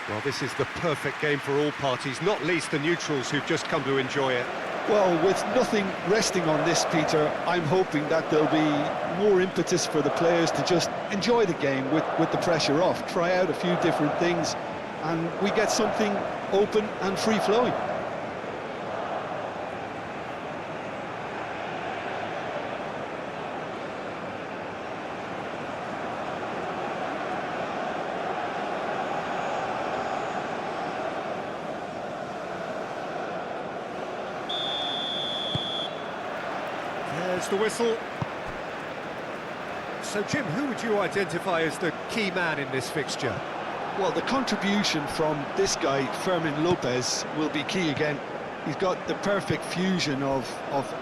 Well, this is the perfect game for all parties, not least the neutrals who've just come to enjoy it. Well, with nothing resting on this, Peter, I'm hoping that there'll be more impetus for the players to just enjoy the game with the pressure off, try out a few different things, and we get something open and free-flowing. There's the whistle. So, Jim, who would you identify as the key man in this fixture? Well, the contribution from this guy, Fermin Lopez, will be key again. He's got the perfect fusion of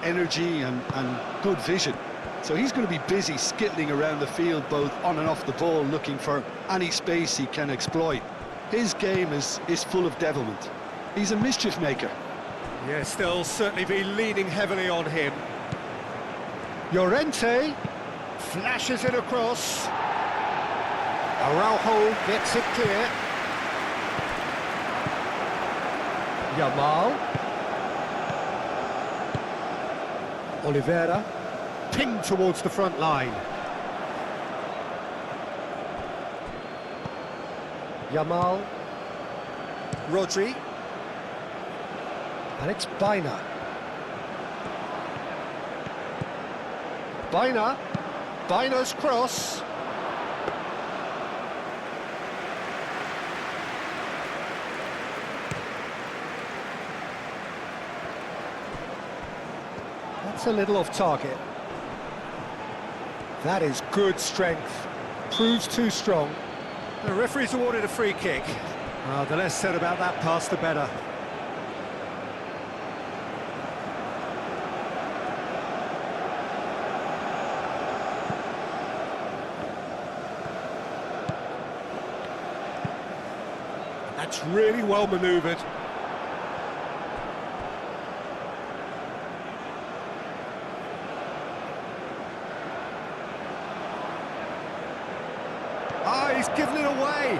energy and good vision. So he's going to be busy skittling around the field, both on and off the ball, looking for any space he can exploit. His game is full of devilment. He's a mischief maker. Yes, they'll certainly be leaning heavily on him. Llorente flashes it across. Araujo gets it clear. Yamal. Oliveira. Pinged towards the front line. Yamal. Rodri. And it's Baina. Baina's cross. That's a little off target. That is good strength. Proves too strong. The referee's awarded a free kick. Well, the less said about that pass, the better. That's really well manoeuvred. Ah, he's given it away.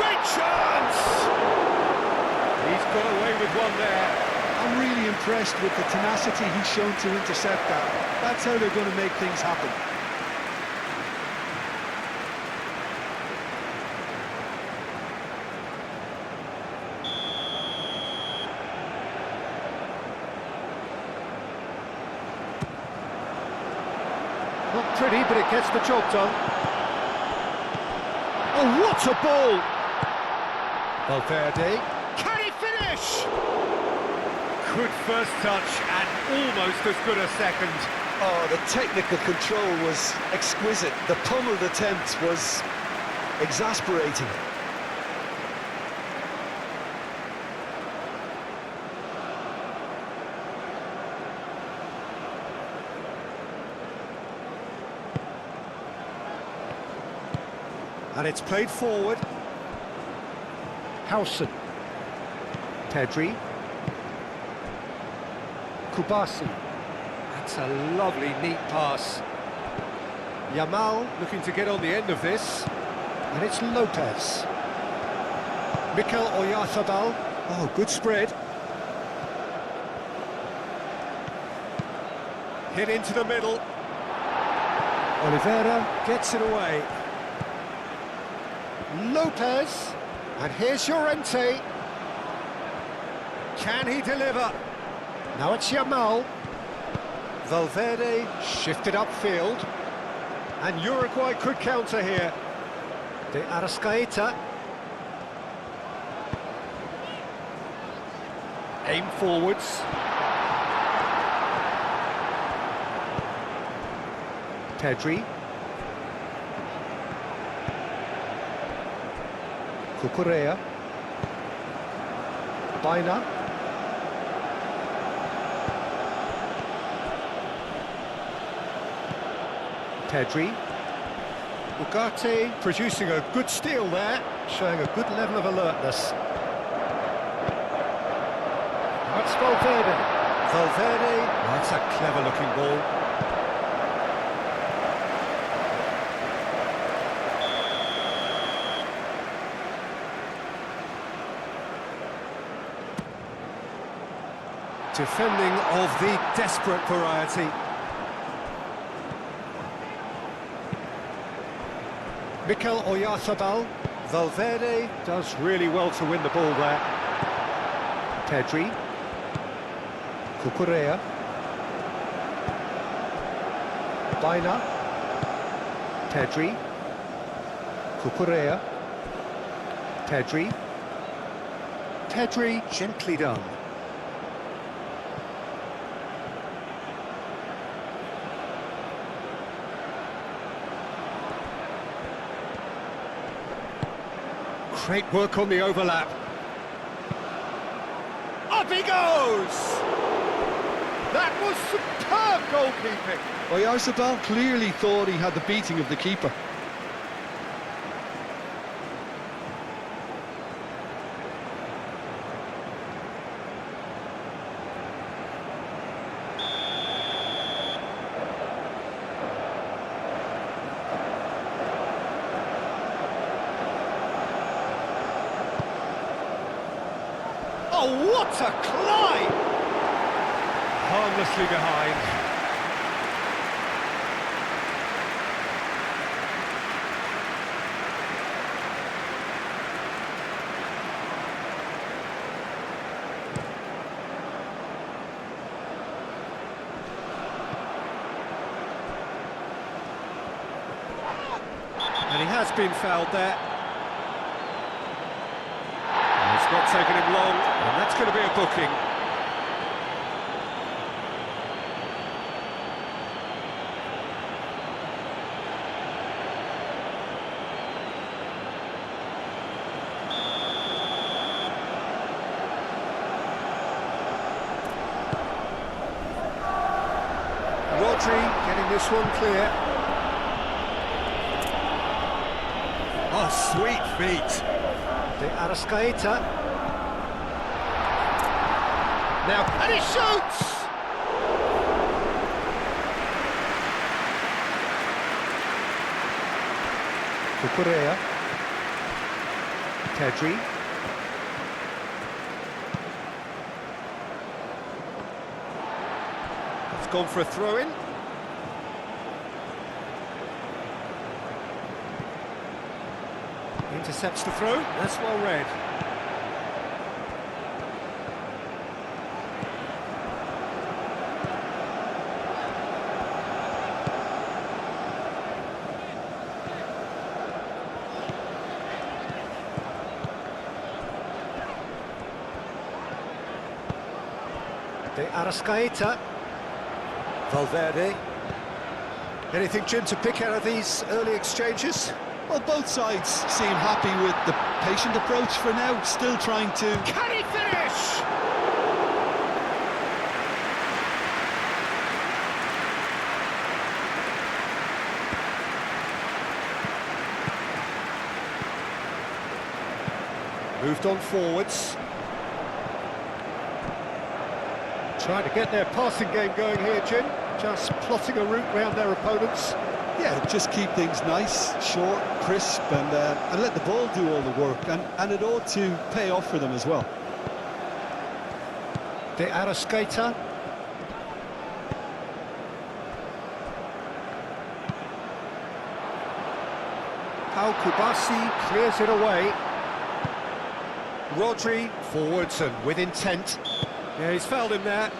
Great chance! He's got away with one there. I'm really impressed with the tenacity he's shown to intercept that. That's how they're going to make things happen. Not pretty, but it gets the job done. Oh, what a ball! Valverde. Can he finish? Good first touch and almost as good a second. Oh, the technical control was exquisite. The pummeled attempt was exasperating. And it's played forward. Howson. Pedri. Kubasi. That's a lovely, neat pass. Yamal looking to get on the end of this. And it's Lopez. Mikel Oyarzabal. Oh, good spread. Hit into the middle. Oliveira gets it away. Lopez, and here's Llorente. Can he deliver? Now it's Yamal. Valverde shifted upfield, and Uruguay could counter here. De Arrascaeta. Aim forwards. Pedri. Cucurella. Baina. Pedri. Ugarte producing a good steal there, showing a good level of alertness. That's Valverde. Valverde, that's a clever looking ball. Defending of the desperate variety. Mikel Oyarzabal. Valverde does really well to win the ball there. Pedri. Cucurella. Baina. Pedri. Cucurella. Pedri. Pedri, gently done. Great work on the overlap. Up he goes! That was superb goalkeeping. Oyarzabal clearly thought he had the beating of the keeper. Oh, what a climb! Harmlessly behind. And he has been fouled there. It's not taken him long, and that's going to be a booking. Rodri getting this one clear. Oh, sweet feet. De Arrascaeta. Now, and he shoots! Cucurella. Pedri. It's gone for a throw-in. Intercepts the throw, that's well read. De Arrascaeta. Valverde. Anything, Jim, to pick out of these early exchanges? Well, both sides seem happy with the patient approach for now, still trying to... Can he finish? Moved on forwards. Trying to get their passing game going here, Jim. Just plotting a route round their opponents. Yeah, just keep things nice, short, crisp, and let the ball do all the work, and it ought to pay off for them as well. De Arrascaeta. Pau Kubasi clears it away. Rodri forwards and with intent. Yeah, he's fouled him there.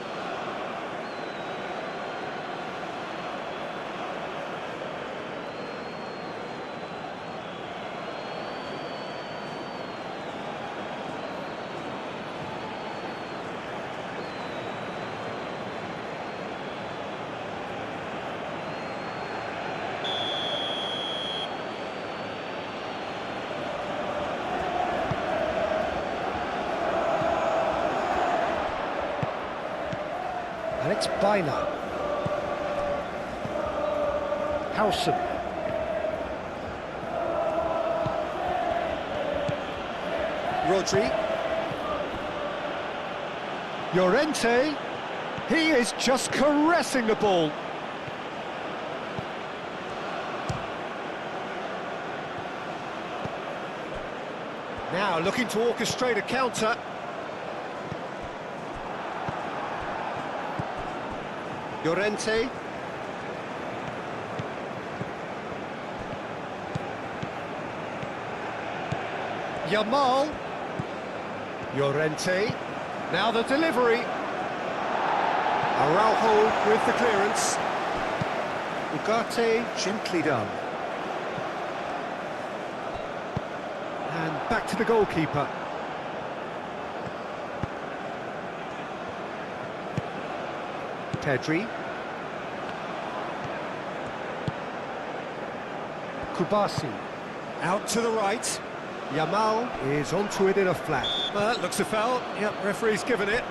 And it's Baina. Howson. Rodri. Llorente. He is just caressing the ball. Now looking to orchestrate a counter. Llorente. Yamal. Llorente. Now the delivery. Araujo with the clearance. Ugarte gently done. And back to the goalkeeper. Pedri. Kubasi. Out to the right. Yamal is onto it in a flat. Well, that looks a foul. Yep, referee's given it.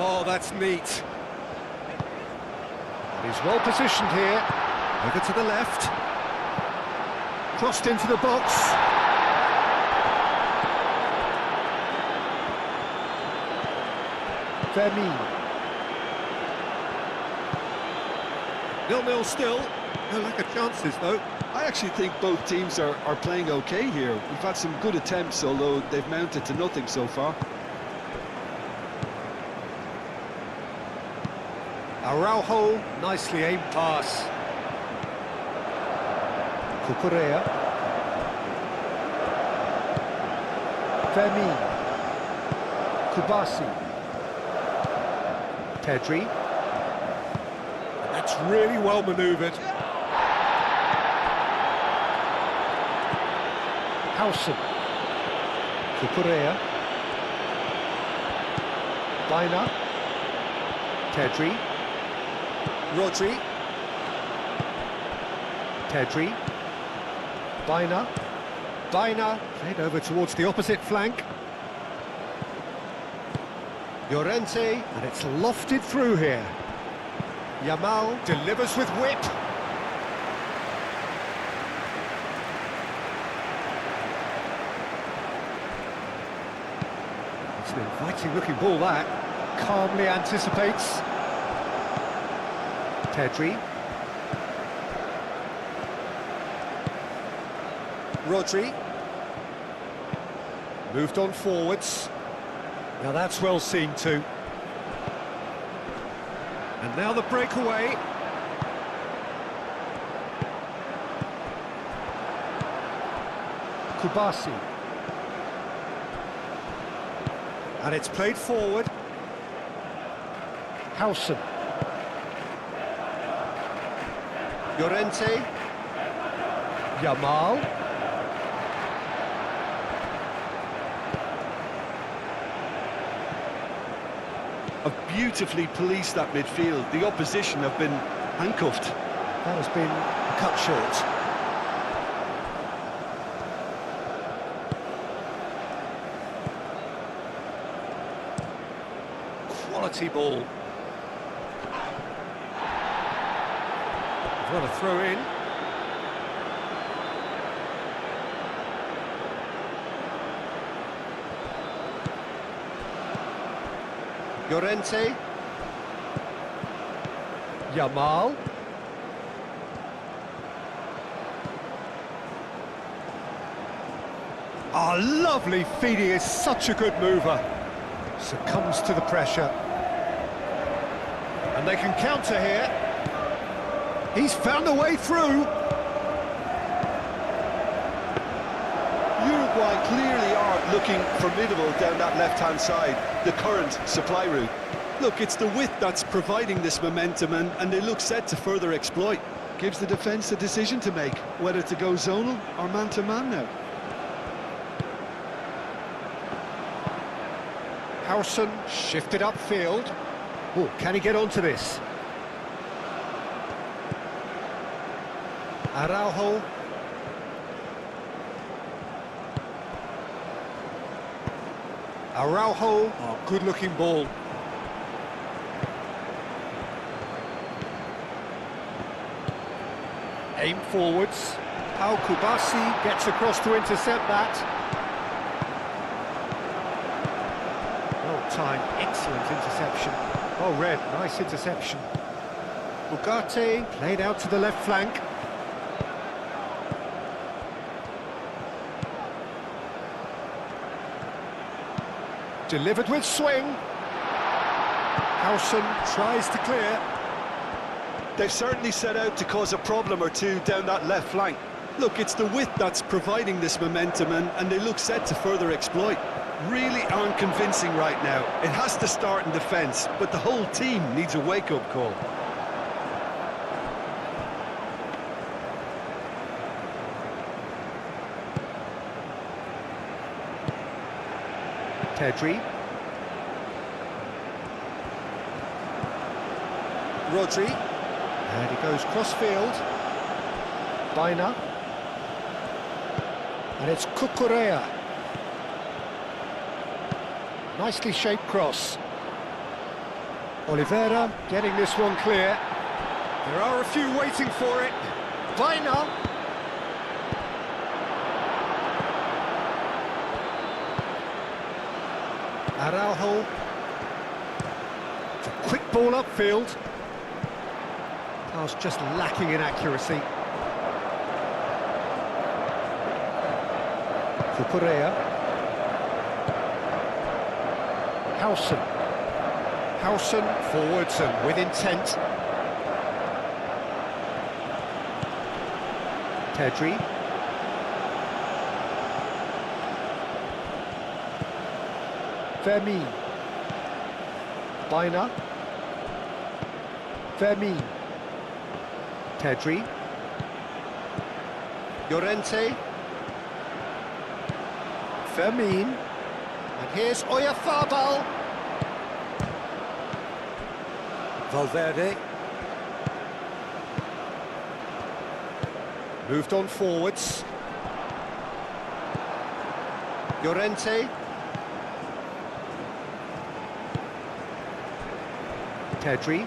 Oh, that's neat. And he's well positioned here. Over to the left. Crossed into the box. Vermeer. 0-0 still. No lack of chances, though. I actually think both teams are playing okay here. We've had some good attempts, although they've mounted to nothing so far. Araujo, nicely aimed pass. Cucurella. Vermeer. Kubasi. Pedri. And that's really well manoeuvred. Howson. Cucurella. Baina. Pedri. Rodri. Pedri. Baina. Baina. Played over towards the opposite flank. Llorente, and it's lofted through here. Yamal delivers with whip. It's an inviting looking ball that. Calmly anticipates. Pedri. Rodri. Moved on forwards. Now that's well seen too. And now the breakaway. Kubasi. And it's played forward. Howson. Llorente. Yamal. Have beautifully policed that midfield. The opposition have been handcuffed. That has been cut short. Quality ball. What a throw in. Llorente. Yamal. Ah, lovely feed. He is such a good mover. Succumbs to the pressure. And they can counter here. He's found a way through. Uruguay clearly are looking formidable down that left-hand side, the current supply route. Look, it's the width that's providing this momentum, and they look set to further exploit. Gives the defence a decision to make, whether to go zonal or man-to-man now. Howson shifted upfield. Oh, can he get onto this? Araujo. Araujo. Oh, good-looking ball. Aim forwards. Pau Kubasi gets across to intercept that. Well timed, excellent interception. Oh, Red, nice interception. Ugarte played out to the left flank. Delivered with swing. Howson tries to clear. They've certainly set out to cause a problem or two down that left flank. Look, it's the width that's providing this momentum, and they look set to further exploit. Really aren't convincing right now. It has to start in defence, but the whole team needs a wake-up call. Pedri. Rodri. And he goes cross-field. Baina. And it's Cucurella. Nicely shaped cross. Oliveira getting this one clear. There are a few waiting for it. Baina. Araujo. It's a quick ball upfield. Pass just lacking in accuracy. Cucurella. Howson. Howson forwards and with intent. Pedri. Fermin. Baina. Fermin. Pedri. Llorente. Fermin. And here's Oyarzabal. Valverde. Moved on forwards. Llorente. Pedri.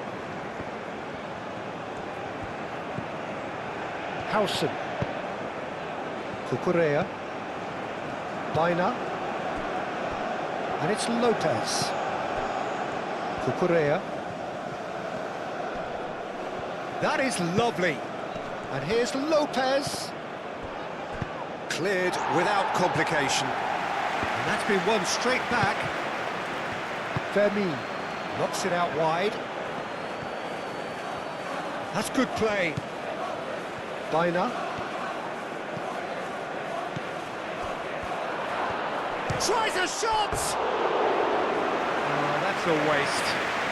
Howson. Cucurella. Baina. And it's Lopez. Cucurella. That is lovely. And here's Lopez. Cleared without complication. And that's been won straight back. Fermin knocks it out wide. That's good play. Baina. Tries a shot! Oh, that's a waste.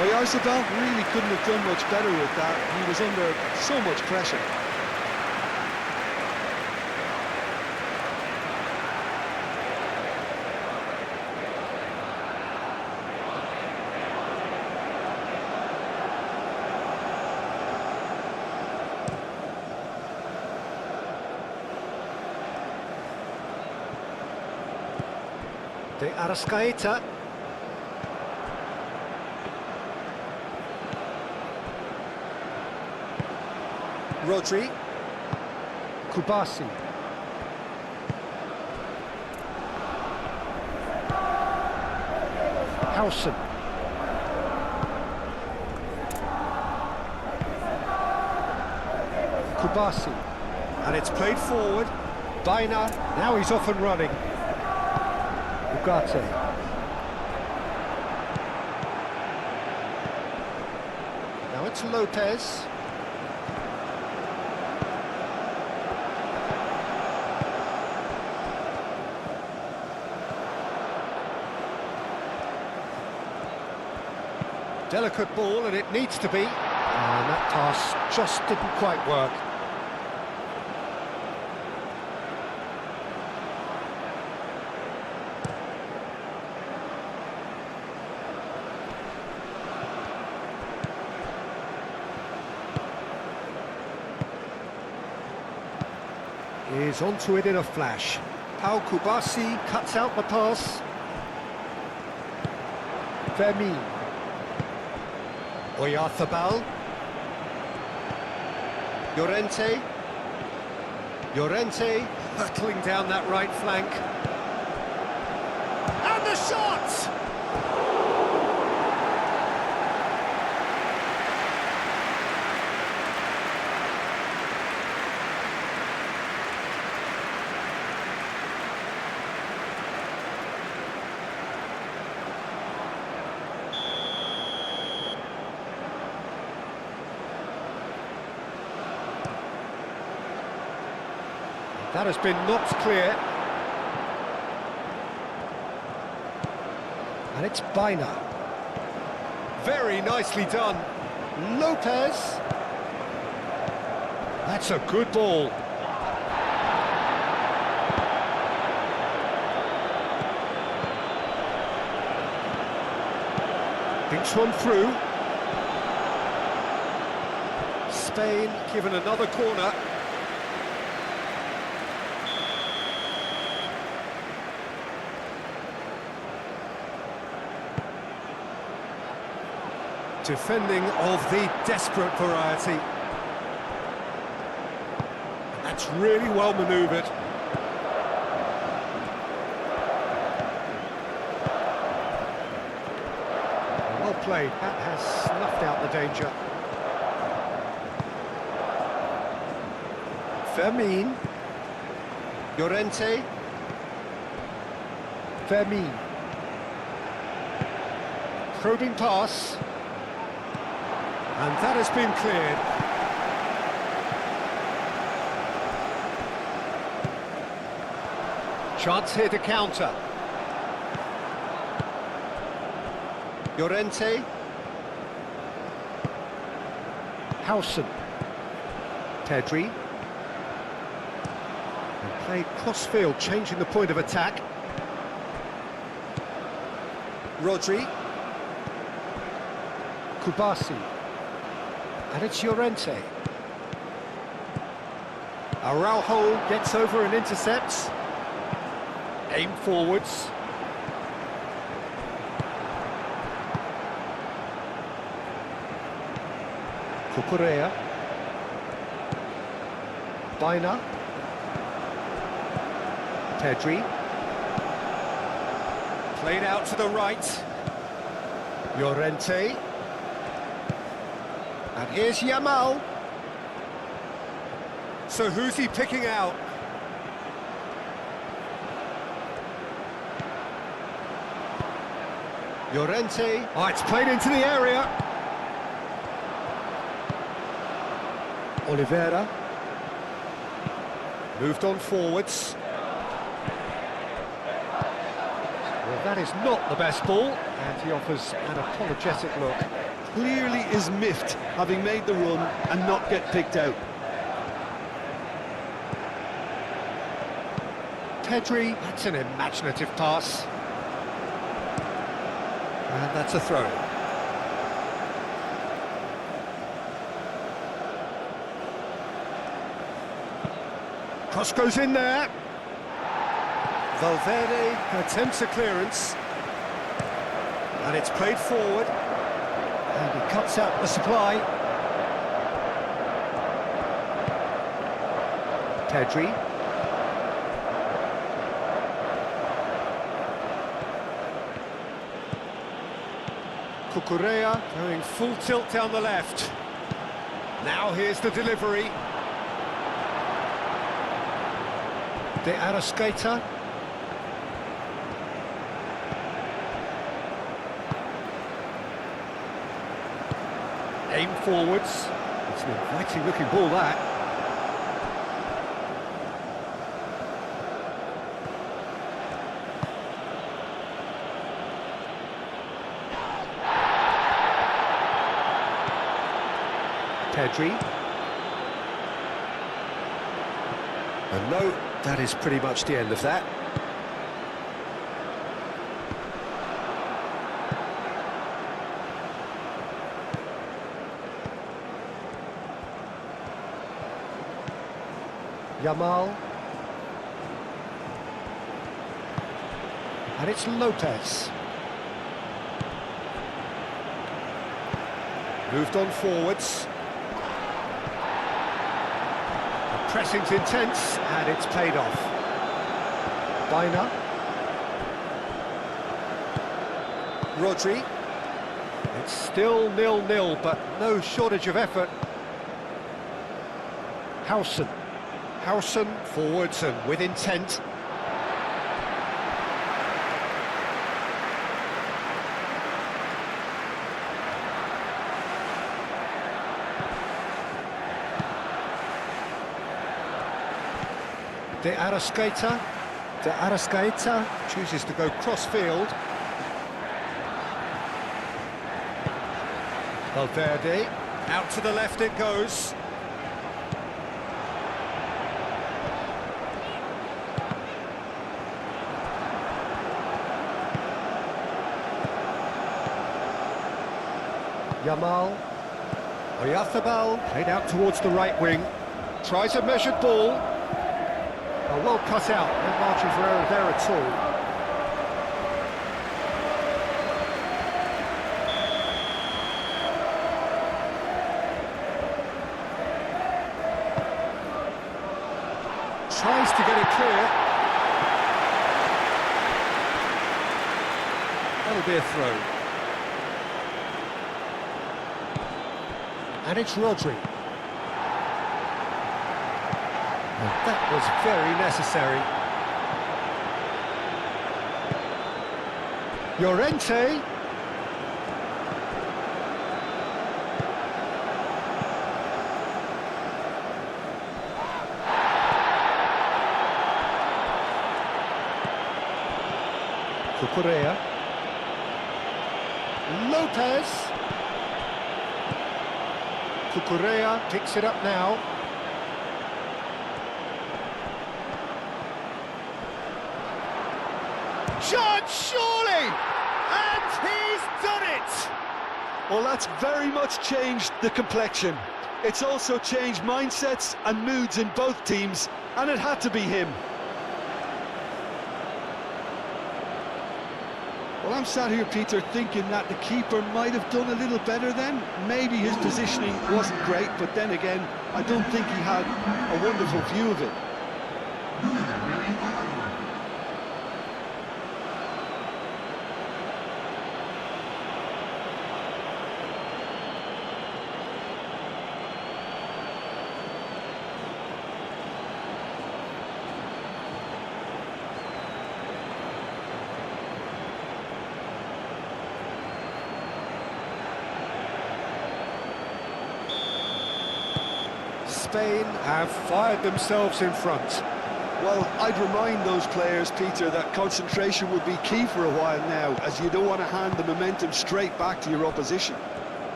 Oyarzabal really couldn't have done much better with that. He was under so much pressure. De Arrascaeta. Rodri. Kubasi. Howson. Kubasi. And it's played forward. Baina. Now he's off and running. Ugarte. Now it's Lopez. Delicate ball, and it needs to be. And that pass just didn't quite work. Is onto it in a flash. Pau Kubasi cuts out the pass. Fermin. Oyarzabal. Llorente. Llorente hurtling down that right flank. And the shot! That has been knocked clear. And it's Bina. Very nicely done. Lopez. That's a good ball. Thinks one through. Spain given another corner. Defending of the desperate variety. That's really well manoeuvred. Well played. That has snuffed out the danger. Fermin. Llorente. Fermin. Probing pass. And that has been cleared. Chance here to counter. Llorente. Howson. Pedri. And played cross-field, changing the point of attack. Rodri. Kubasi. And it's Llorente. Araujo gets over and intercepts. Aim forwards. Cucurella. Bina. Pedri. Played out to the right. Llorente. And here's Yamal. So who's he picking out? Llorente. Oh, it's played into the area. Oliveira. Moved on forwards. Well, that is not the best ball, and he offers an apologetic look. Clearly is miffed, having made the run and not get picked out. Pedri, that's an imaginative pass. And that's a throw. Cross goes in there. Valverde attempts a clearance. And it's played forward. And he cuts out the supply. Pedri. Cucurella going full tilt down the left. Now here's the delivery. De Arrascaeta. Aim forwards. It's an inviting looking ball, that. Pedri. And no, that is pretty much the end of that. Yamal. And it's Lopez. Moved on forwards. Pressing's intense, and it's paid off. Bina. Rodri. It's still 0-0, but no shortage of effort. Howson. Howson forwards and with intent. De Arrascaeta chooses to go cross-field. Valverde, out to the left it goes. Yamal. Oyarzábal, played out towards the right wing. Tries a measured ball. Oh, well cut out, no margin for error there at all. Tries to get it clear. That'll be a throw. And it's Rodri. Well, that was very necessary. Llorente. Cucurella. Lopez. Cucurella picks it up now. Shot, surely! And he's done it! Well, that's very much changed the complexion. It's also changed mindsets and moods in both teams, and it had to be him. Well, I'm sat here, Peter, thinking that the keeper might have done a little better then. Maybe his positioning wasn't great, but then again, I don't think he had a wonderful view of it. Spain have fired themselves in front. Well, I'd remind those players, Peter, that concentration will be key for a while now, as you don't want to hand the momentum straight back to your opposition.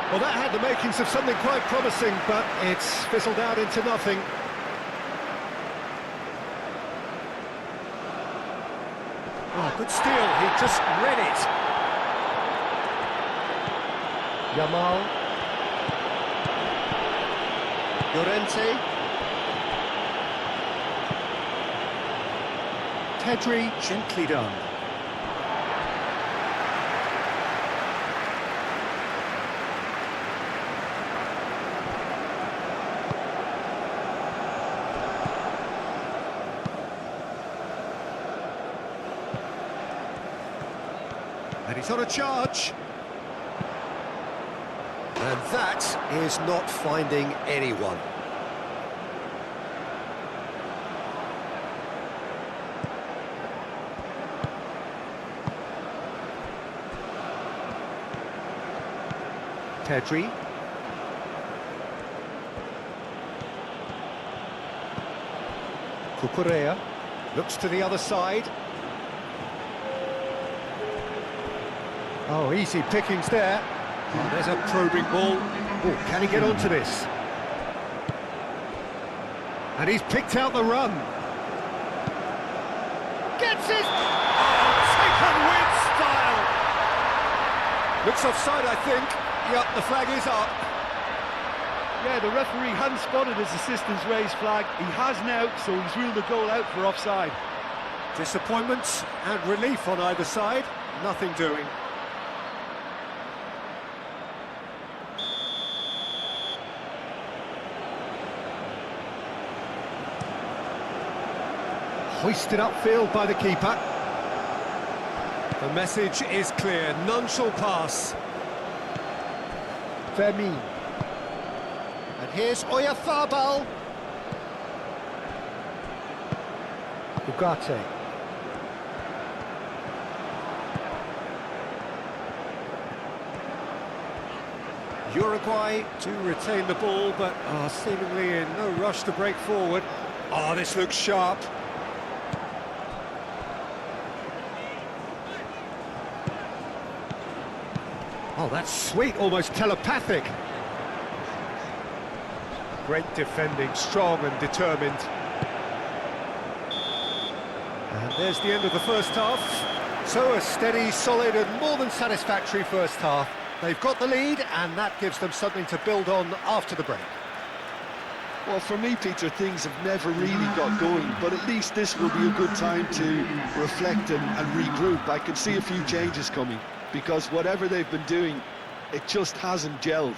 Well, that had the makings of something quite promising, but it's fizzled out into nothing. Oh, good steal, he just read it. Yamal. Llorente. Pedri, gently done. And he's on a charge. And that is not finding anyone. Pedri. Cucurella looks to the other side. Oh, easy pickings there. Oh, there's a probing ball. Oh, can he get onto this? And he's picked out the run. Gets it! Oh, taken with style! Looks offside, I think. Yep, the flag is up. Yeah, the referee hadn't spotted his assistant's raised flag. He has now, so he's ruled the goal out for offside. Disappointment and relief on either side. Nothing doing. Hoisted upfield by the keeper. The message is clear, none shall pass. Vermin. And here's Oyarzabal. Ugarte. Uruguay do retain the ball, but are seemingly in no rush to break forward. Oh, this looks sharp. Oh, that's sweet, almost telepathic. Great defending, strong and determined. And there's the end of the first half. So a steady, solid and more than satisfactory first half. They've got the lead, and that gives them something to build on after the break. Well, for me, Peter, things have never really got going, but at least this will be a good time to reflect and regroup. I can see a few changes coming, because whatever they've been doing, it just hasn't gelled.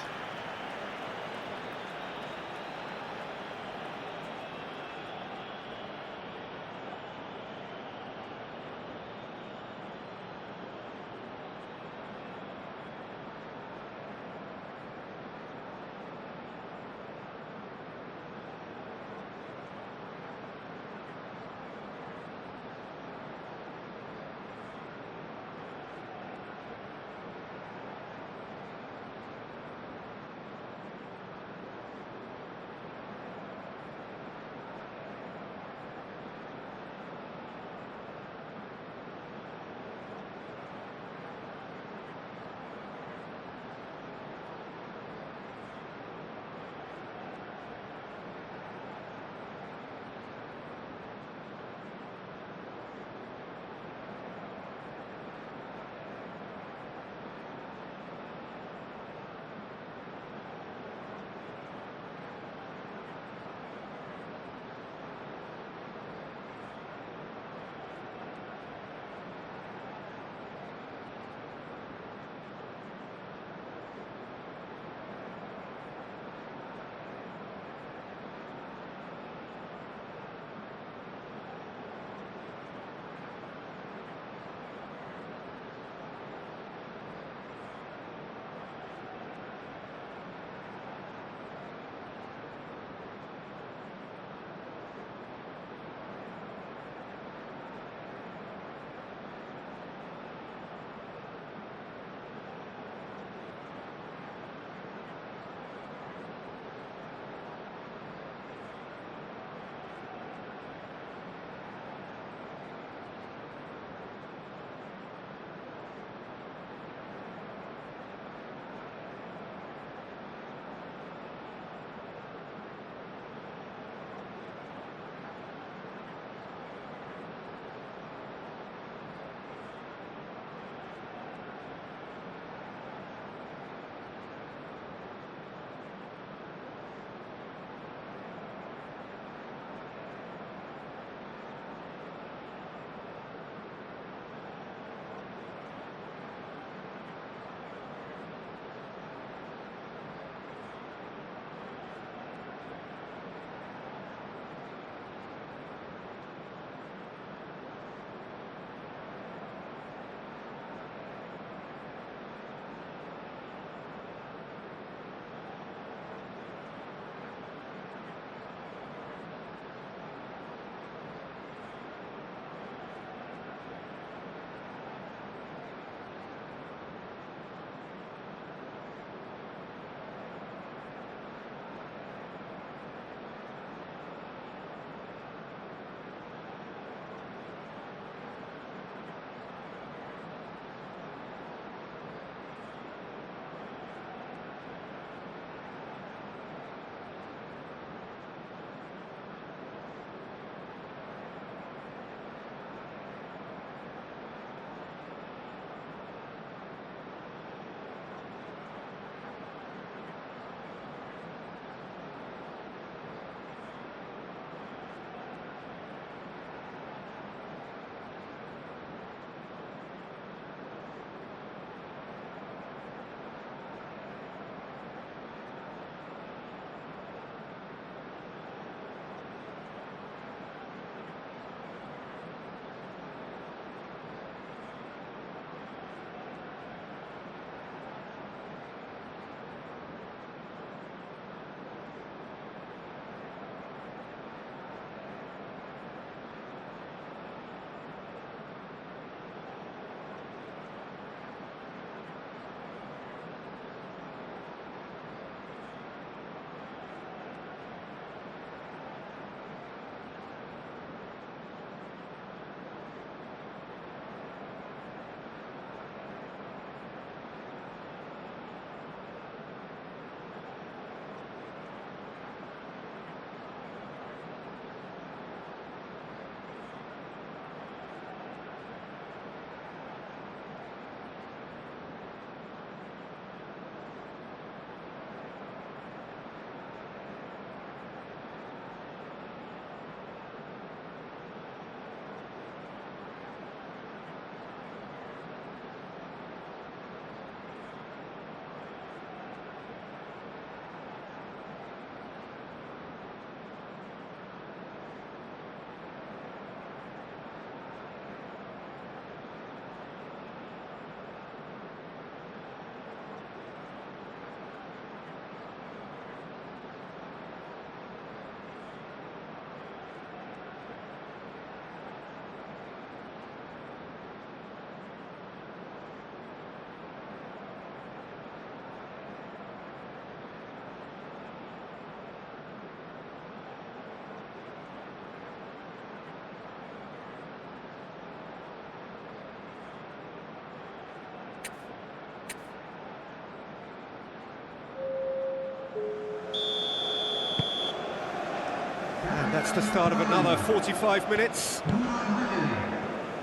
That's the start of another 45 minutes.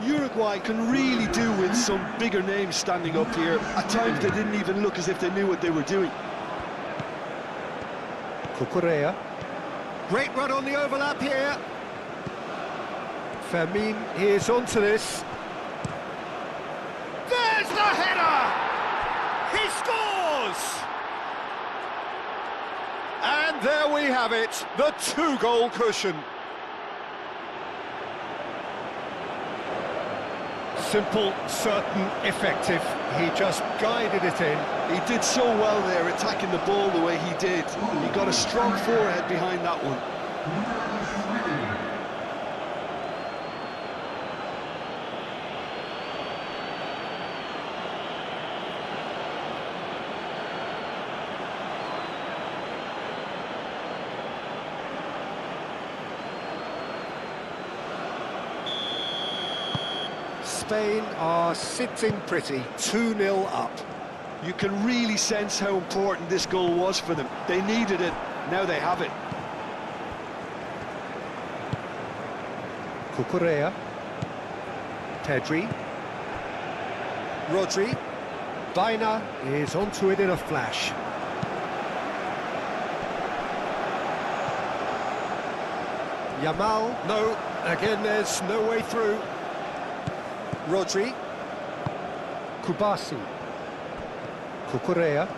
Uruguay can really do with some bigger names standing up here. At times they didn't even look as if they knew what they were doing. Cucurella. Great run on the overlap here. Fermin is onto this. There's the header! He scores! And there we have it, the two-goal cushion. Simple, certain, effective. He just guided it in. He did so well there, attacking the ball the way he did. He got a strong forehead behind that one. Spain are sitting pretty, 2-0 up. You can really sense how important this goal was for them. They needed it, now they have it. Cucurella. Pedri. Rodri. Baina is onto it in a flash. Yamal, no, again there's no way through. Rodri. Kubasi. Cucurella.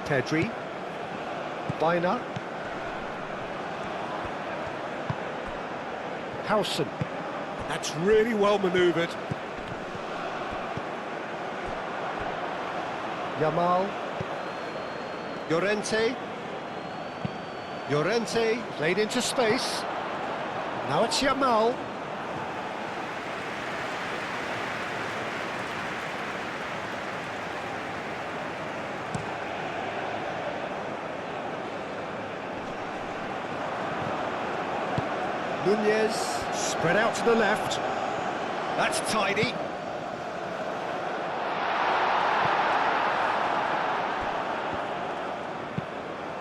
Pedri. Baina. Howson. That's really well manoeuvred. Yamal. Llorente. Llorente played into space. Now it's Yamal. Nunez, spread out to the left. That's tidy.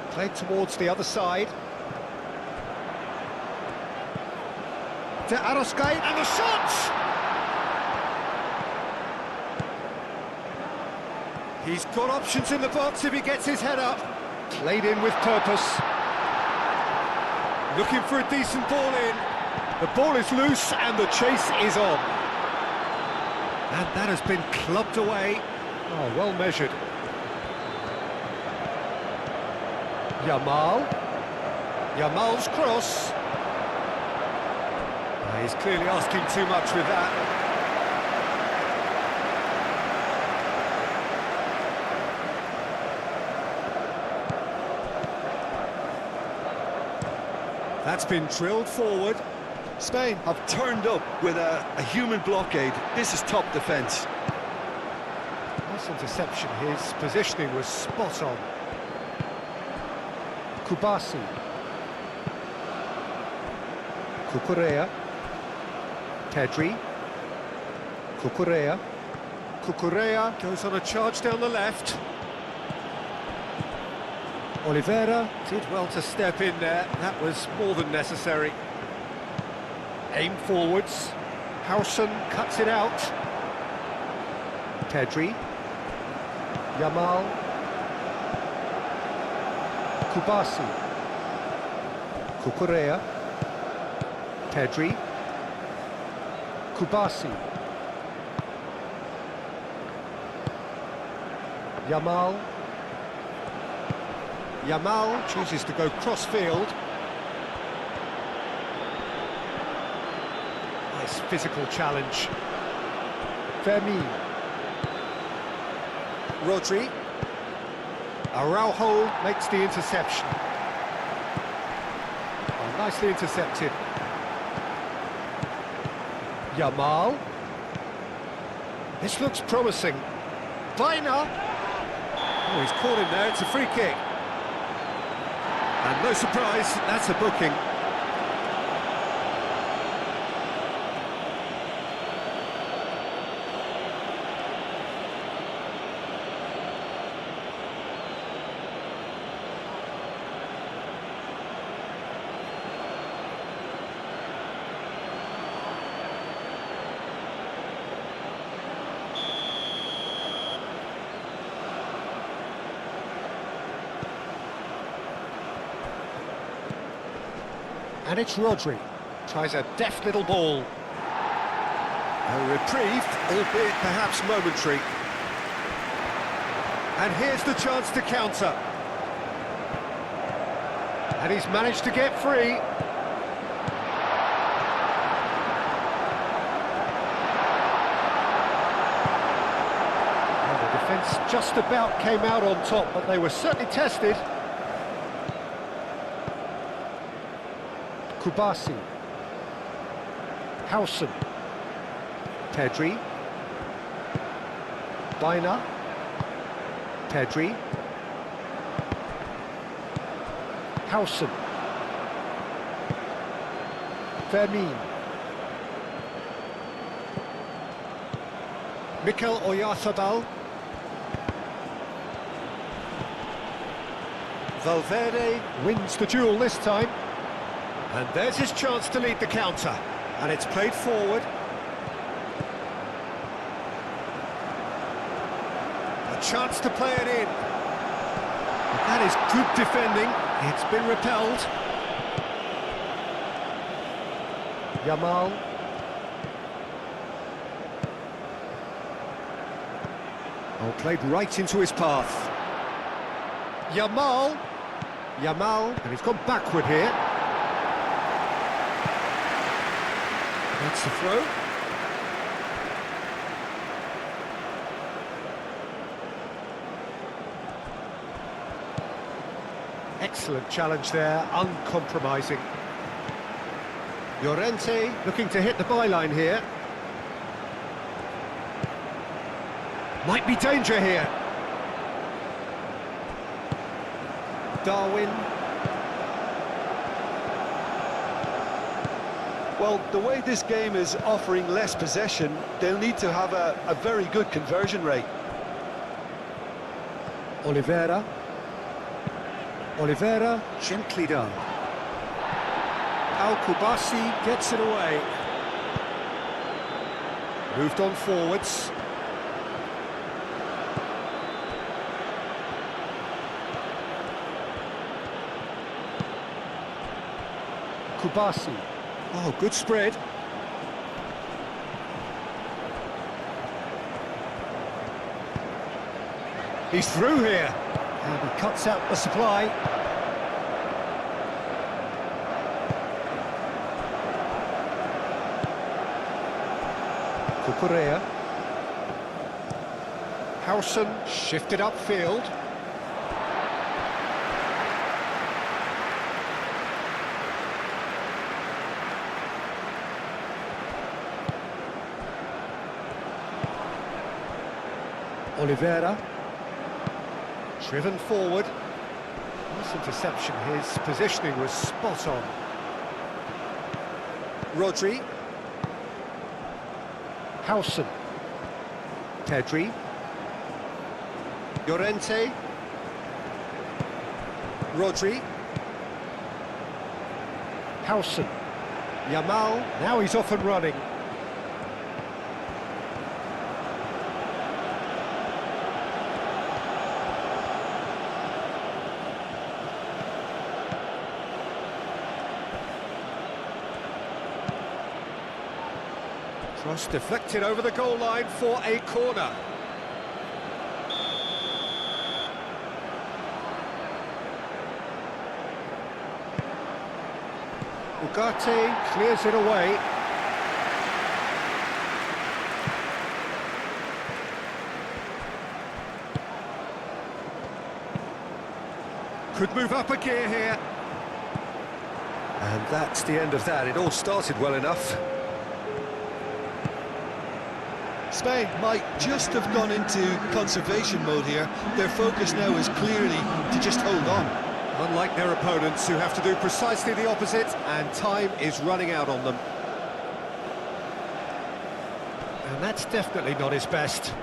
Played towards the other side. To Aroskai, and the shot! He's got options in the box if he gets his head up. Played in with purpose. Looking for a decent ball in. The ball is loose and the chase is on. And that has been clubbed away. Oh, well measured. Yamal. Yamal's cross. He's clearly asking too much with that. That's been drilled forward. Spain have turned up with a human blockade. This is top defence. Nice interception. His positioning was spot on. Kubasi. Cucurella. Pedri. Cucurella. Cucurella goes on a charge down the left. Oliveira did well to step in there. That was more than necessary. Aim forwards. Howson cuts it out. Pedri. Yamal. Kubasi. Cucurella. Pedri. Kubasi. Yamal. Yamal chooses to go cross-field. Nice physical challenge. Fermin. Rodri. Araujo makes the interception. Oh, nicely intercepted. Yamal. This looks promising. Baina. Oh, he's caught him there, it's a free kick. And no surprise, that's a booking. And it's Rodri. Tries a deft little ball. Reprieved, albeit perhaps momentary. And here's the chance to counter. And he's managed to get free. Well, the defence just about came out on top, but they were certainly tested. Kubasi. Howson. Pedri. Baina. Pedri. Howson. Fermin. Mikel Oyarzabal. Valverde wins the duel this time. And there's his chance to lead the counter. And it's played forward. A chance to play it in. That is good defending. It's been repelled. Yamal. Oh, played right into his path. Yamal. And he's gone backward here. That's the throw. Excellent challenge there, uncompromising. Llorente looking to hit the byline here. Might be danger here. Darwin. Well, the way this game is offering less possession, they'll need to have a very good conversion rate. Oliveira gently done. Al-Kubasi gets it away. Moved on forwards. Kubasi. Oh, good spread. He's through here. And he cuts out the supply. Cucurella. Howson shifted upfield. Oliveira. Driven forward. Nice interception. His positioning was spot on. Rodri. Howson. Pedri. Llorente. Rodri. Howson. Yamal. Now he's off and running. Cross deflected over the goal line for a corner. Ugarte clears it away. Could move up a gear here. And that's the end of that. It all started well enough. Spain might just have gone into conservation mode here. Their focus now is clearly to just hold on. Unlike their opponents, who have to do precisely the opposite, and time is running out on them. And that's definitely not his best.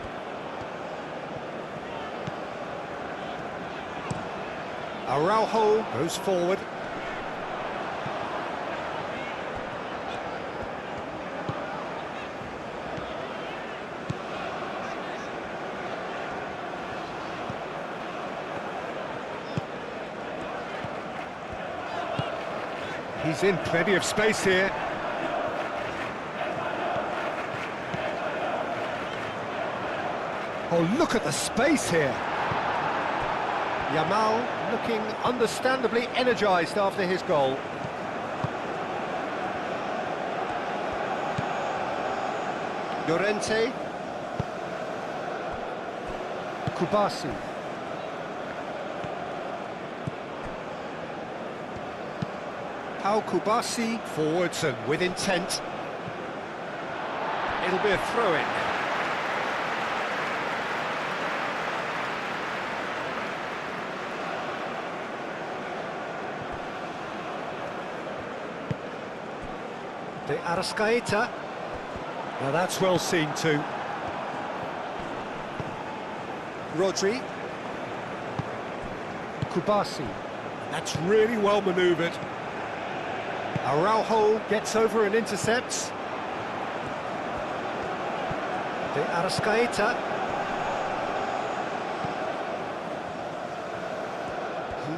Araujo goes forward. He's in plenty of space here. Oh, look at the space here. Yamal looking understandably energised after his goal. Llorente. Kubasi. Pau Kubasi forwards and with intent. It'll be a throw-in. De Arrascaeta. Now that's well seen too. Rodri. Kubasi. That's really well manoeuvred. Araujo gets over and intercepts. De Arrascaeta.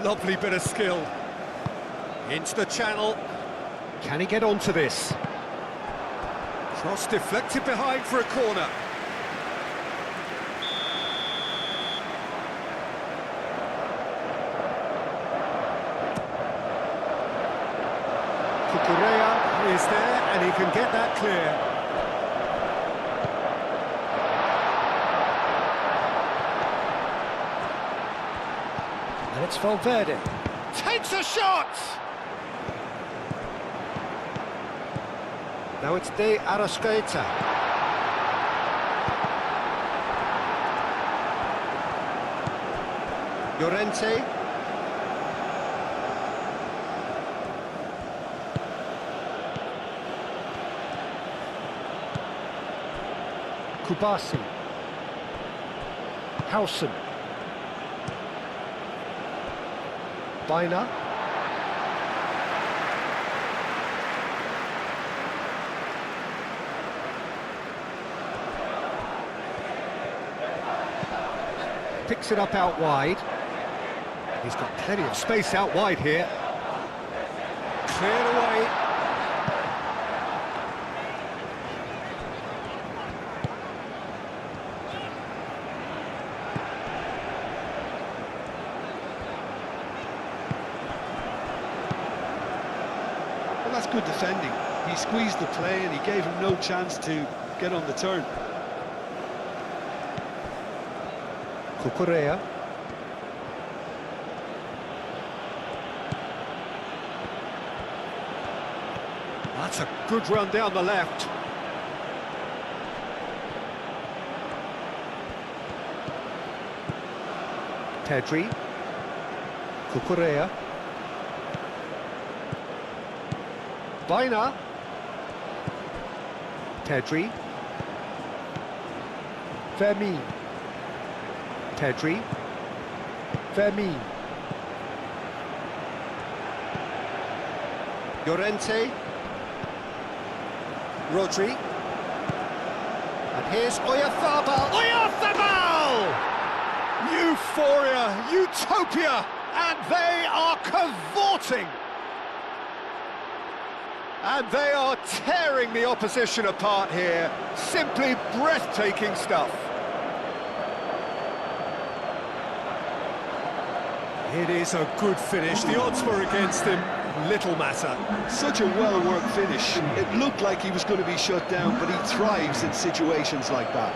Lovely bit of skill. Into the channel. Can he get onto this? Cross deflected behind for a corner. Cucurella is there and he can get that clear. And it's Valverde. Takes a shot! Now it's De Arrascaeta. Llorente. Kubasi. Howson. Baina. Picks it up out wide. He's got plenty of space out wide here. Cleared away. Well, that's good defending. He squeezed the play and he gave him no chance to get on the turn. Cucurella. That's a good run down the left. Pedri. Cucurella. Baina. Pedri. Fermin. Pedri. Fermin. Llorente. Rodri. And here's Oyarzabal. Oyarzabal! Euphoria, utopia, and they are cavorting. And they are tearing the opposition apart here. Simply breathtaking stuff. It is a good finish. The odds were against him. Little matter. Such a well-worked finish. It looked like he was going to be shut down, but he thrives in situations like that.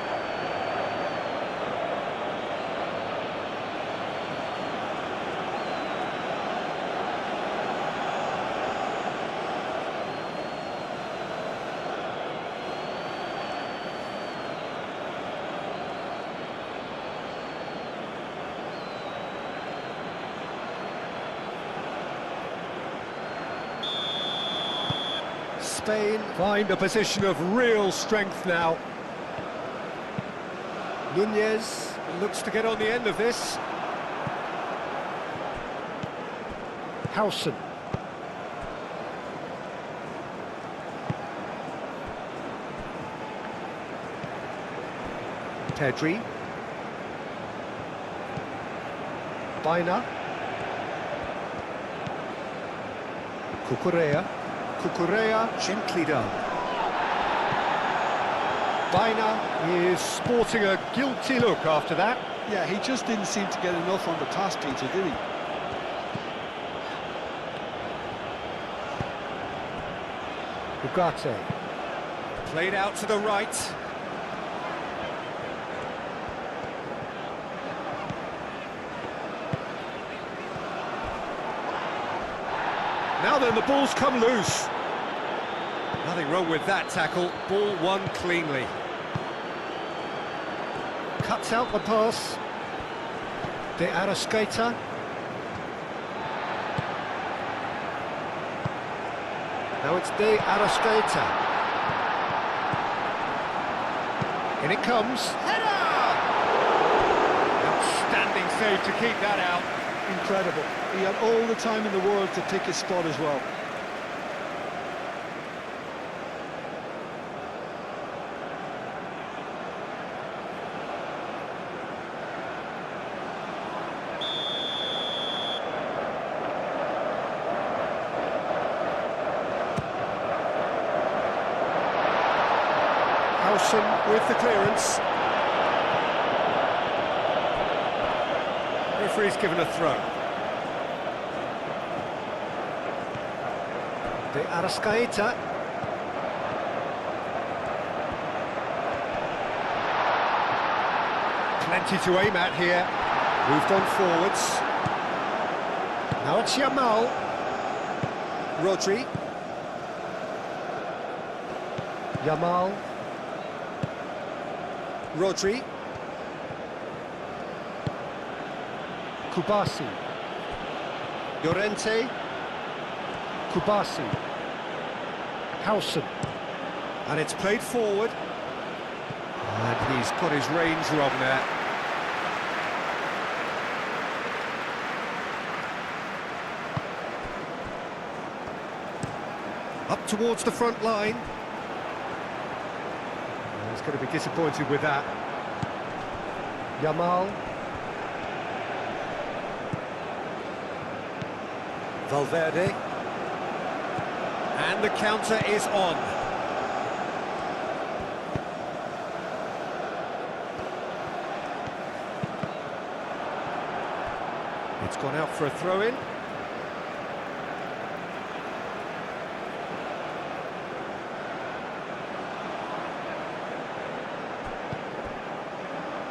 Spain find a position of real strength now. Nunez looks to get on the end of this. Howson. Pedri. Cucurella, gently done. Baina is sporting a guilty look after that. Yeah, he just didn't seem to get enough on the pass, Peter, did he? Ugarte. Played out to the right. Now then, the ball's come loose. Nothing wrong with that tackle. Ball won cleanly. Cuts out the pass. De Arrascaeta. Now it's De Arrascaeta. In it comes. Header! Outstanding save to keep that out. Incredible. He had all the time in the world to pick his spot as well. Howson with the clearance. Referee's given a throw. De Arrascaeta. Plenty to aim at here. Moved on forwards. Now it's Yamal. Rodri. Yamal. Rodri. Kubasi. Llorente. Kubasi. Howson. And it's played forward. And he's got his range wrong there. Up towards the front line. He's going to be disappointed with that. Yamal. Valverde. And the counter is on. It's gone out for a throw-in.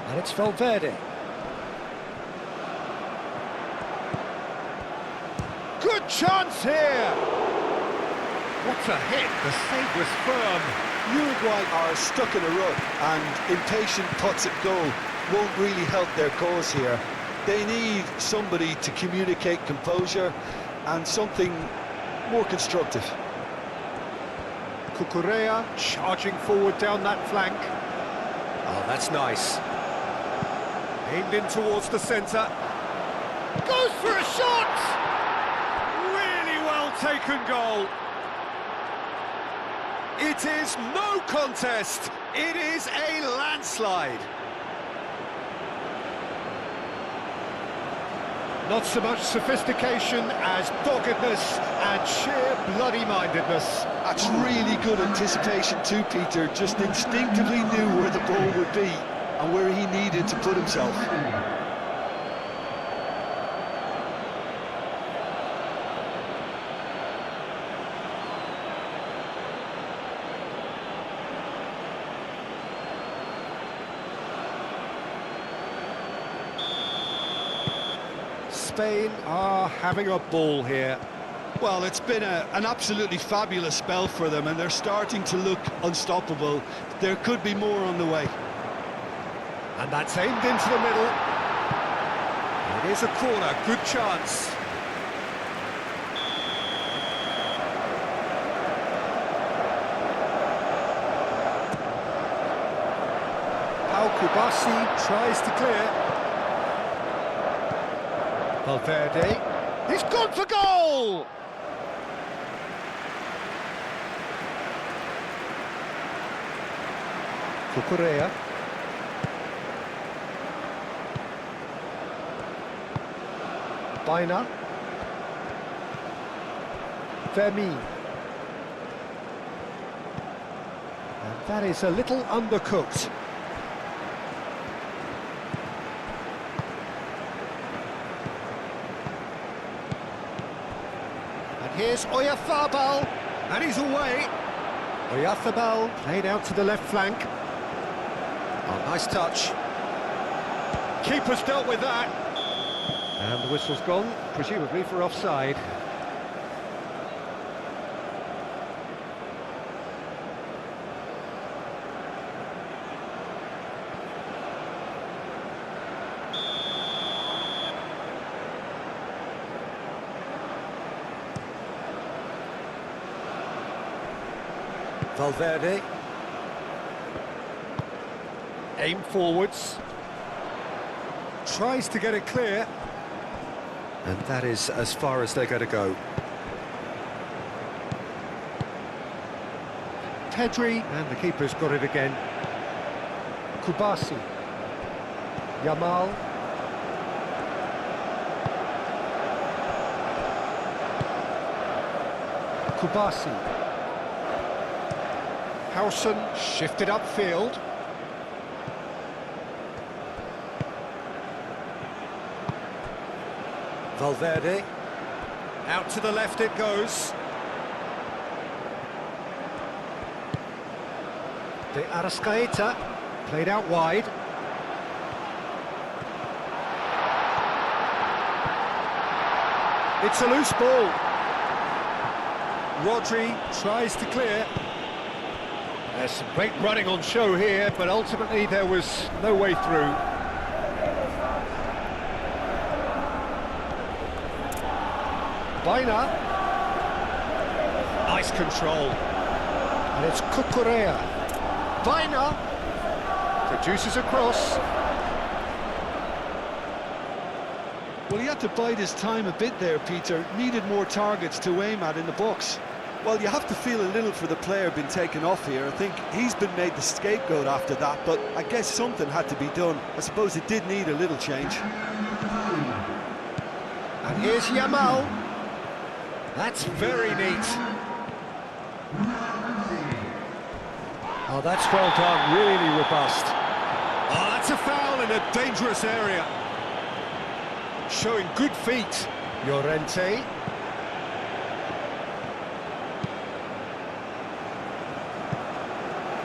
And it's Valverde. Good chance here! What a hit! The save was firm. Uruguay are stuck in a rut, and impatient putts at goal won't really help their cause here. They need somebody to communicate composure and something more constructive. Cucurella charging forward down that flank. Oh, that's nice. Aimed in towards the centre. Goes for a shot! Really well taken goal. It is no contest. It is a landslide. Not so much sophistication as doggedness and sheer bloody-mindedness. That's really good anticipation too, Peter. Just instinctively knew where the ball would be and where he needed to put himself. Spain are having a ball here. Well, it's been an absolutely fabulous spell for them, and they're starting to look unstoppable. There could be more on the way. And that's aimed into the middle. It is a corner, good chance. Pau Kubasi tries to clear. Valverde, he's gone for goal! Cucurella. Baina. Vermeer. And that is a little undercooked. And here's Oyarzabal, and he's away. Oyarzabal played out to the left flank. Oh, nice touch. Keeper's dealt with that. And the whistle's gone, presumably for offside. Valverde. Aim forwards. Tries to get it clear. And that is as far as they're going to go. Pedri, and the keeper's got it again. Kubasi. Yamal. Kubasi. Howson shifted upfield. Valverde. Out to the left it goes. De Arrascaeta played out wide. It's a loose ball. Rodri tries to clear. There's some great running on show here, but ultimately there was no way through. Baina. Nice control. And it's Cucurella. Baina produces a cross. Well, he had to bide his time a bit there, Peter. Needed more targets to aim at in the box. Well, you have to feel a little for the player being taken off here. I think he's been made the scapegoat after that, but I guess something had to be done. I suppose it did need a little change. And here's Yamal. That's very neat. Oh, that's well done, really robust. Oh, that's a foul in a dangerous area. Showing good feet. Llorente.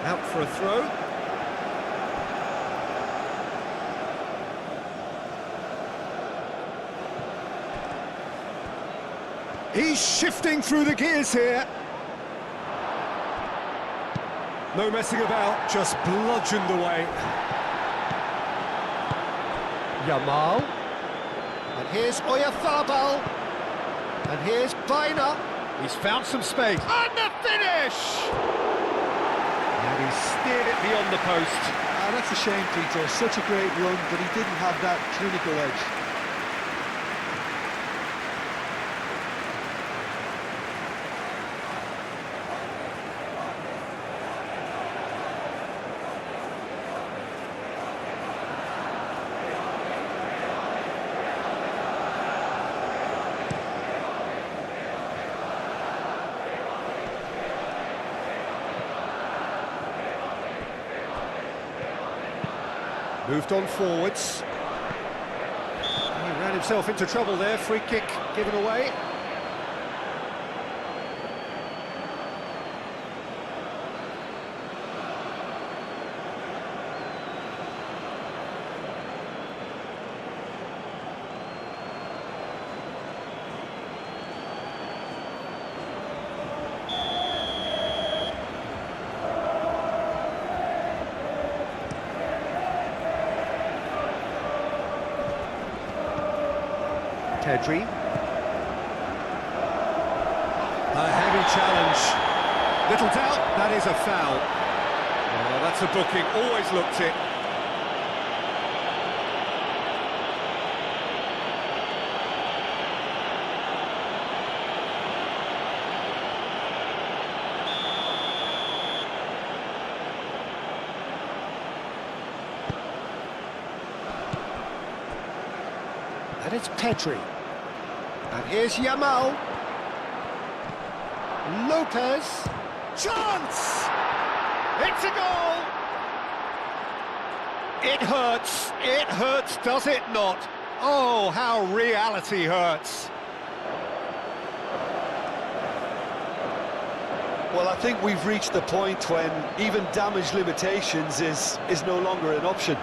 Out for a throw. He's shifting through the gears here. No messing about, just bludgeoned away. Yamal. And here's Oyarzabal. And here's Baina. He's found some space. And the finish! And he steered it beyond the post. That's a shame, Peter. Such a great run, but he didn't have that clinical edge. Moved on forwards. He ran himself into trouble there, free kick given away. Pedri. A heavy challenge. Little doubt, that is a foul. Oh, that's a booking, always looked it. And it's Pedri. And here's Yamal. Lopez. Chance! It's a goal! It hurts, does it not? Oh, how reality hurts. Well, I think we've reached the point when even damage limitations is no longer an option.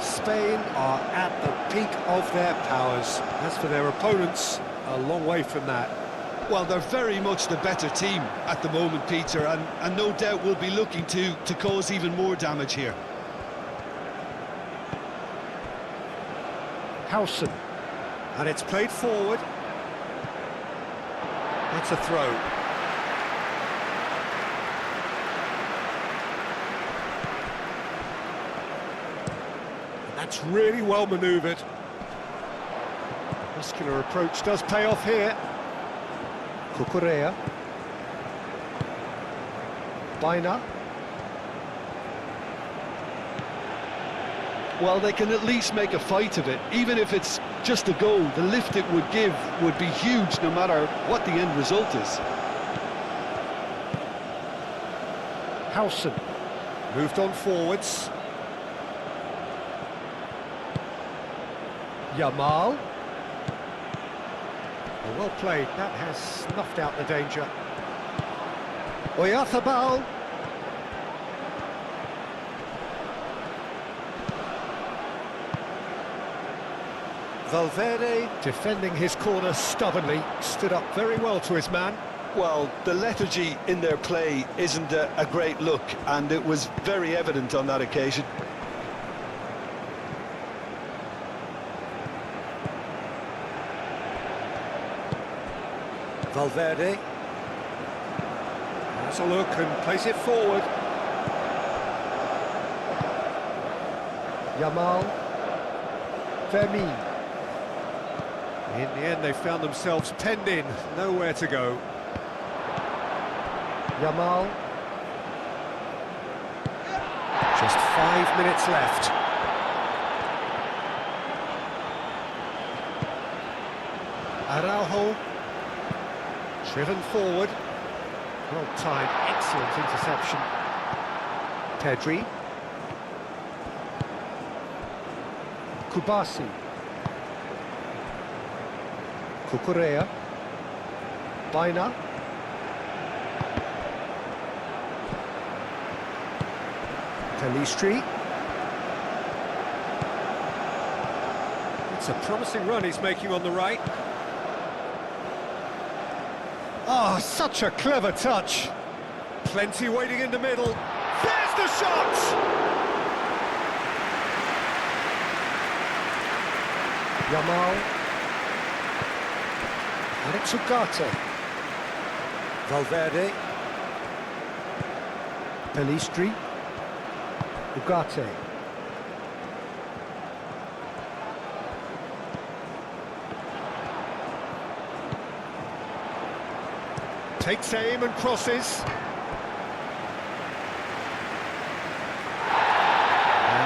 Spain are at the peak of their powers. As for their opponents, a long way from that. Well, they're very much the better team at the moment, Peter, and no doubt will be looking to cause even more damage here. Howson. And it's played forward. That's a throw. That's really well manoeuvred. Muscular approach does pay off here. Cucurella. Baina. Well, they can at least make a fight of it. Even if it's just a goal, the lift it would give would be huge no matter what the end result is. Howson. Moved on forwards. Yamal. Well played, that has snuffed out the danger. Oyarzabal. Valverde, defending his corner stubbornly, stood up very well to his man. Well, the lethargy in their play isn't a great look, and it was very evident on that occasion. Valverde has a look and plays it forward. Yamal. Fermin. In the end, they found themselves penned in, nowhere to go. Yamal. Just 5 minutes left. Araujo. Driven forward. Well timed, excellent interception. Pedri. Kubasi. Cucurella. Baina. Pelistri. It's a promising run he's making on the right. Oh, such a clever touch. Plenty waiting in the middle. There's the shot! Yamal. And it's Ugarte. Valverde. Pelistri. Ugarte. Takes aim and crosses. And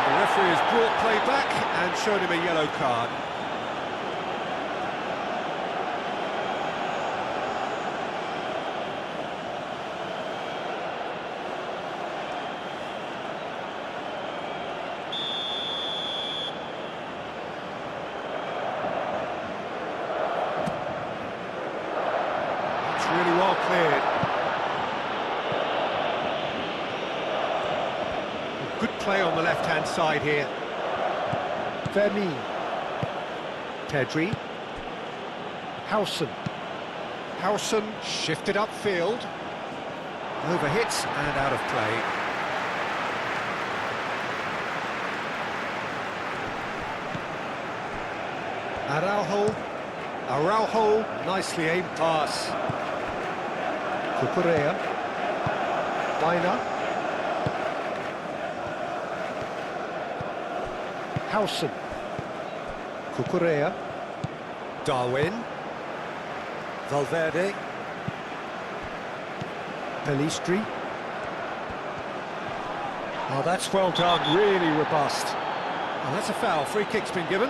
the referee has brought play back and shown him a yellow card. Really well cleared. Good play on the left-hand side here. Fermin. Pedri. Howson. Howson shifted upfield. Overhits and out of play. Araujo. Araujo, nicely aimed pass. Cucurella. Baina. Howson. Cucurella. Darwin. Valverde. Pelistri. Oh, that's well done, really robust. And that's a foul, free kick's been given.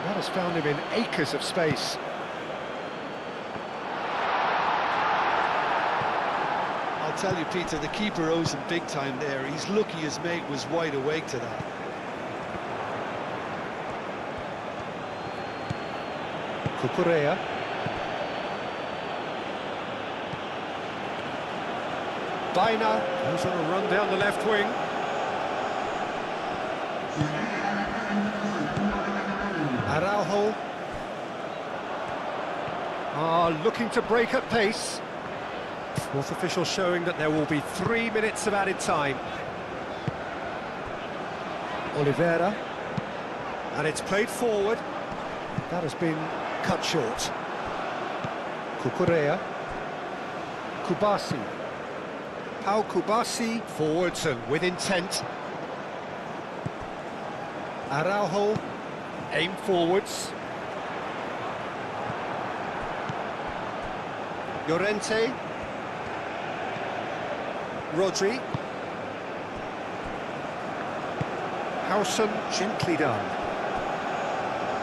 That has found him in acres of space. I'll tell you, Peter, the keeper owes him big time there. He's lucky his mate was wide awake to that. Cucurella. Baina goes on a run down the left wing. Araujo. Looking to break at pace. Fourth official showing that there will be 3 minutes of added time. Oliveira. And it's played forward. That has been cut short. Cucurella. Kubasi. Pau Kubasi forwards and with intent. Araujo, aim forwards. Llorente. Rodri. Howson, gently done.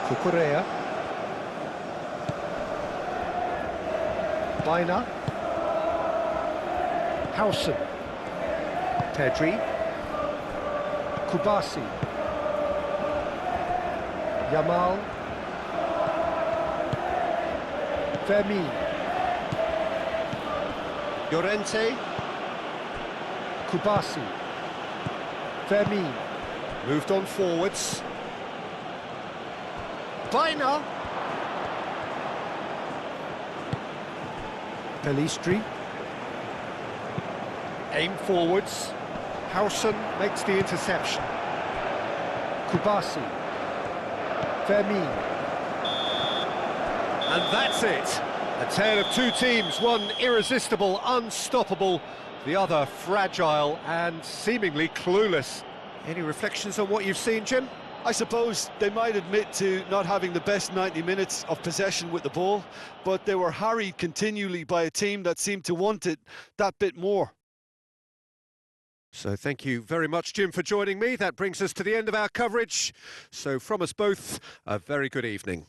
Cucurella. Baina. Howson. Pedri. Kubasi. Yamal. Fermin. Llorente. Kubasi. Fermin. Moved on forwards. Baina. Pelistri. Aim forwards. Howson makes the interception. Kubasi. Fermin. And that's it. A tale of two teams, one irresistible, unstoppable, the other fragile and seemingly clueless. Any reflections on what you've seen, Jim? I suppose they might admit to not having the best 90 minutes of possession with the ball, but they were harried continually by a team that seemed to want it that bit more. So thank you very much, Jim, for joining me. That brings us to the end of our coverage. So from us both, a very good evening.